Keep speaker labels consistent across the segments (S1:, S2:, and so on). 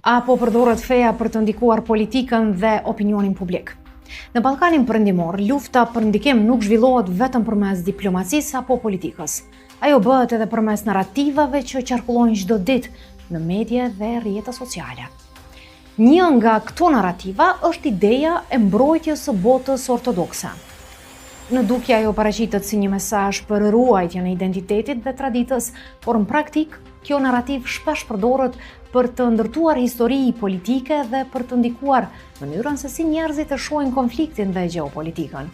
S1: apo përdoret feja për të ndikuar politikën dhe opinionin publik. Në Ballkanin Perëndimor, lufta për ndikim nuk zhvillohet vetëm përmes diplomacisë apo politikës. Ajo bëhet edhe përmes narrativave që qarkullojnë çdo ditë në media dhe rrjete sociale. Një nga këto narrativa është ideja e mbrojtjes së botës ortodokse. Në dukje ajo paraqitet si një mesazh për ruajtjen e identitetit dhe traditës, por në praktik kjo narrativ shpesh përdoret për të ndërtuar histori politike dhe për të ndikuar mënyrën se si njerëzit e shohin konfliktin dhe gjeopolitikën.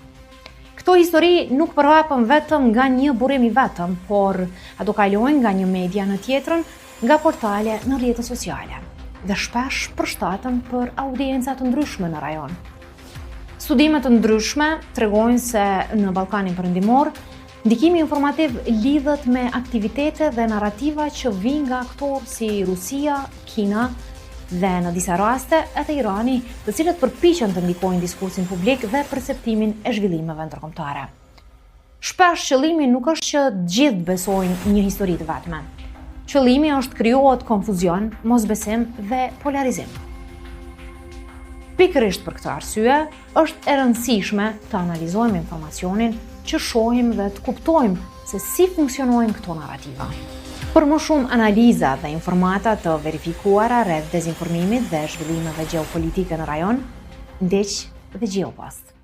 S1: Këto histori nuk përhapen vetëm nga një burim i vetëm, por ato kalojnë nga një media në tjetrën, nga portale në rrjete sociale dhe shpesh përshtaten për audienca të ndryshme në rajon. Studime të ndryshme tregojnë se në Ballkanin Perëndimor, ndikimi informativ lidhet me aktivitete dhe narrativa që vijnë nga aktorë si Rusia, Kina dhe në disa raste edhe Irani, të cilët përpiqen të ndikojnë diskursin publik dhe perceptimin e zhvillimeve ndërkombëtare. Shpesh qëllimi nuk është që të gjithë besojnë një histori të vetme. Qëllimi është krijohet konfuzion, mosbesim dhe polarizim. Pikërisht për këtë arsye, është e rëndësishme të analizojmë informacionin që shohim dhe të kuptojmë se si funksionojnë këto narrativa. Për më shumë analiza dhe informata të verifikuara rreth dezinformimit dhe zhvillimeve gjeopolitike në rajon, ndjeq dhe Geopost.